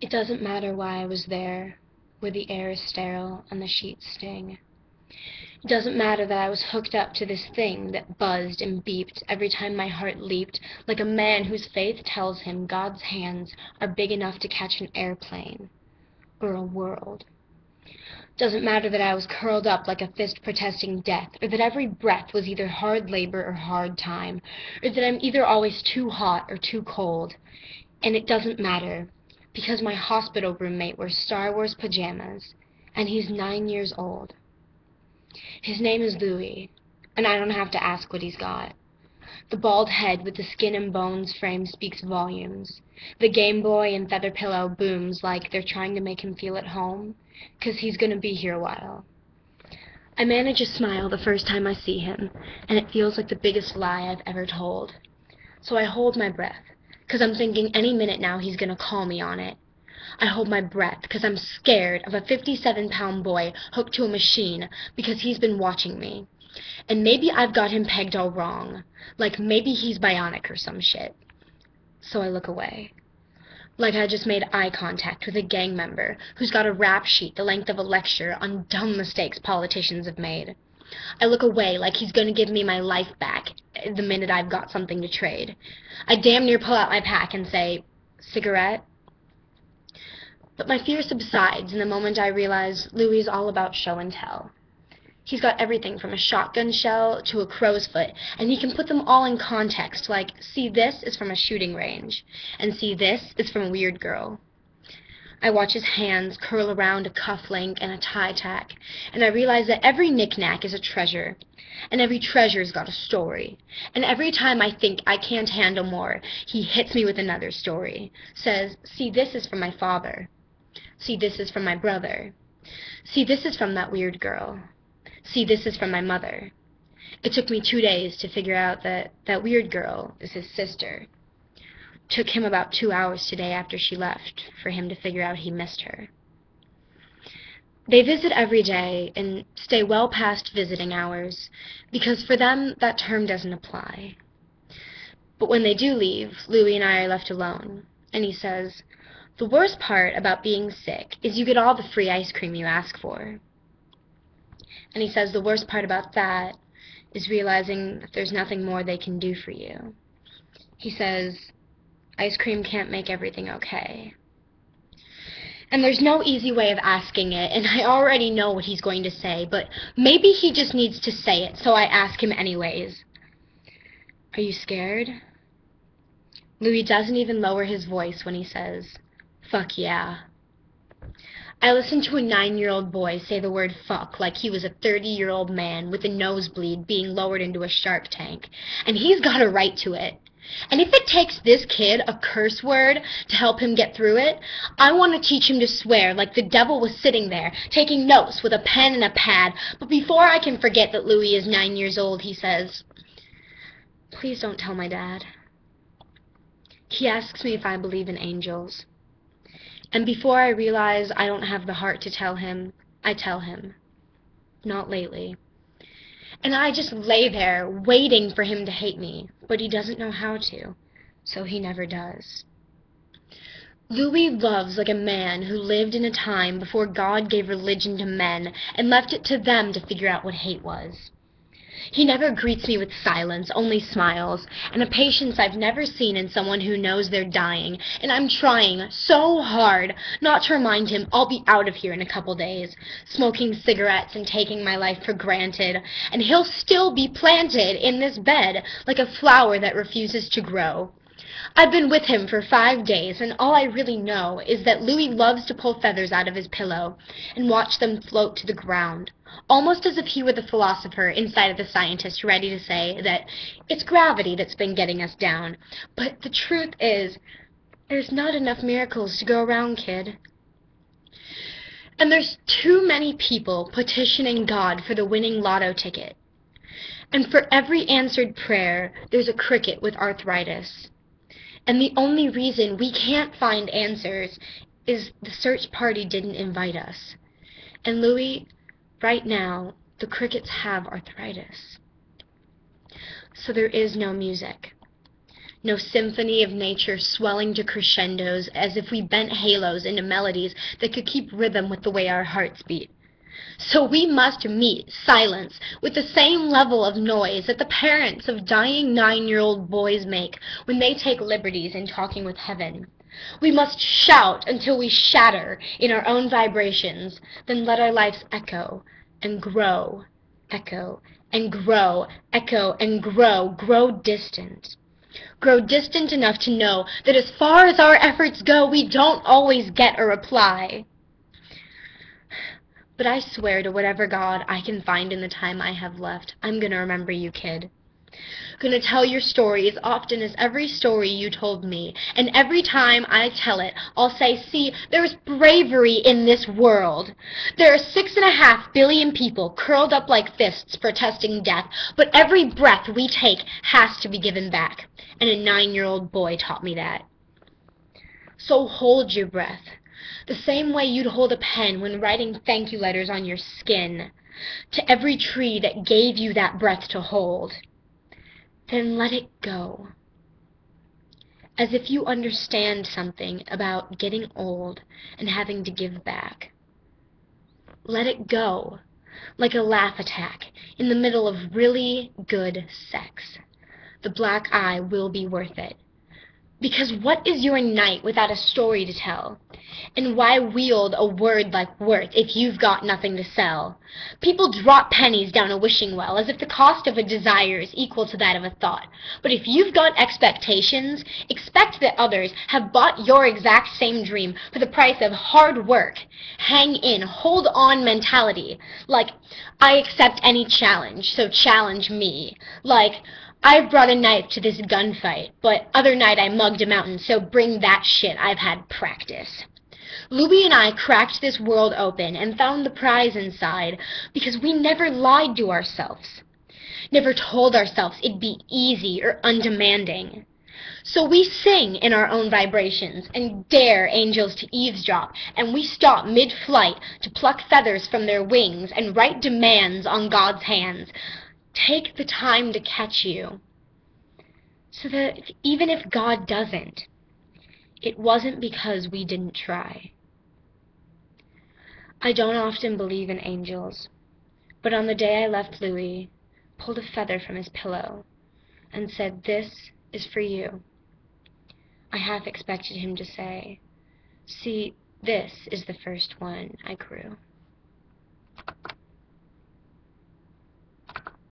It doesn't matter why I was there, where the air is sterile and the sheets sting. It doesn't matter that I was hooked up to this thing that buzzed and beeped every time my heart leaped, like a man whose faith tells him God's hands are big enough to catch an airplane or a world. Doesn't matter that I was curled up like a fist protesting death, or that every breath was either hard labor or hard time, or that I'm either always too hot or too cold. And it doesn't matter, because my hospital roommate wears Star Wars pajamas, and he's 9 years old. His name is Louis, and I don't have to ask what he's got. The bald head with the skin and bones frame speaks volumes. The Game Boy and feather pillow booms like they're trying to make him feel at home, 'cause he's gonna be here a while. I manage a smile the first time I see him, and it feels like the biggest lie I've ever told. So I hold my breath, 'cause I'm thinking any minute now he's gonna call me on it. I hold my breath, 'cause I'm scared of a 57-pound boy hooked to a machine because he's been watching me. And maybe I've got him pegged all wrong, like maybe he's bionic or some shit. So I look away. Like I just made eye contact with a gang member who's got a rap sheet the length of a lecture on dumb mistakes politicians have made. I look away like he's going to give me my life back the minute I've got something to trade. I damn near pull out my pack and say, "Cigarette?" But my fear subsides in the moment I realize Louis is all about show and tell. He's got everything from a shotgun shell to a crow's foot, and he can put them all in context, like, see, this is from a shooting range, and see, this is from a weird girl. I watch his hands curl around a cufflink and a tie tack, and I realize that every knick-knack is a treasure, and every treasure's got a story, and every time I think I can't handle more, he hits me with another story, says, see, this is from my father, see, this is from my brother, see, this is from that weird girl. See, this is from my mother. It took me 2 days to figure out that that weird girl is his sister. Took him about 2 hours today after she left for him to figure out he missed her. They visit every day and stay well past visiting hours because for them that term doesn't apply. But when they do leave, Louis and I are left alone, and he says, "The worst part about being sick is you get all the free ice cream you ask for." And he says the worst part about that is realizing that there's nothing more they can do for you. He says, ice cream can't make everything okay. And there's no easy way of asking it, and I already know what he's going to say, but maybe he just needs to say it, so I ask him anyways. Are you scared? Louis doesn't even lower his voice when he says, fuck yeah. I listened to a 9-year-old boy say the word fuck like he was a 30-year-old man with a nosebleed being lowered into a shark tank, and he's got a right to it. And if it takes this kid a curse word to help him get through it, I want to teach him to swear like the devil was sitting there, taking notes with a pen and a pad. But before I can forget that Louis is 9 years old, he says, please don't tell my dad. He asks me if I believe in angels. And before I realize I don't have the heart to tell him, I tell him. Not lately. And I just lay there waiting for him to hate me, but he doesn't know how to, so he never does. Louis loves like a man who lived in a time before God gave religion to men and left it to them to figure out what hate was. He never greets me with silence, only smiles, and a patience I've never seen in someone who knows they're dying, and I'm trying so hard not to remind him I'll be out of here in a couple days, smoking cigarettes and taking my life for granted, and he'll still be planted in this bed like a flower that refuses to grow. I've been with him for 5 days, and all I really know is that Louis loves to pull feathers out of his pillow and watch them float to the ground, almost as if he were the philosopher inside of the scientist ready to say that it's gravity that's been getting us down. But the truth is, there's not enough miracles to go around, kid. And there's too many people petitioning God for the winning lotto ticket. And for every answered prayer, there's a cricket with arthritis. And the only reason we can't find answers is the search party didn't invite us. And Louis, right now, the crickets have arthritis. So there is no music. No symphony of nature swelling to crescendos as if we bent halos into melodies that could keep rhythm with the way our hearts beat. So we must meet silence with the same level of noise that the parents of dying 9-year-old boys make when they take liberties in talking with heaven. We must shout until we shatter in our own vibrations, then let our lives echo and grow, echo and grow, echo and grow distant. Grow distant enough to know that as far as our efforts go, we don't always get a reply. But I swear to whatever God I can find in the time I have left, I'm gonna remember you, kid. Gonna tell your story as often as every story you told me, and every time I tell it, I'll say, see, there's bravery in this world. There are 6.5 billion people curled up like fists protesting death, but every breath we take has to be given back, and a 9-year-old boy taught me that. So hold your breath, the same way you'd hold a pen when writing thank you letters on your skin, to every tree that gave you that breath to hold. Then let it go. As if you understand something about getting old and having to give back. Let it go, like a laugh attack in the middle of really good sex. The black eye will be worth it. Because what is your night without a story to tell? And why wield a word like worth if you've got nothing to sell? People drop pennies down a wishing well as if the cost of a desire is equal to that of a thought. But if you've got expectations, expect that others have bought your exact same dream for the price of hard work. Hang in, hold on mentality. Like, I accept any challenge, so challenge me. Like, I've brought a knife to this gunfight, but other night I mugged a mountain, so bring that shit, I've had practice. Louie and I cracked this world open and found the prize inside because we never lied to ourselves. Never told ourselves it'd be easy or undemanding. So we sing in our own vibrations and dare angels to eavesdrop, and we stop mid-flight to pluck feathers from their wings and write demands on God's hands. Take the time to catch you, so that even if God doesn't, it wasn't because we didn't try. I don't often believe in angels, but on the day I left Louis, pulled a feather from his pillow and said, "This is for you," I half expected him to say, "See, this is the first one I grew."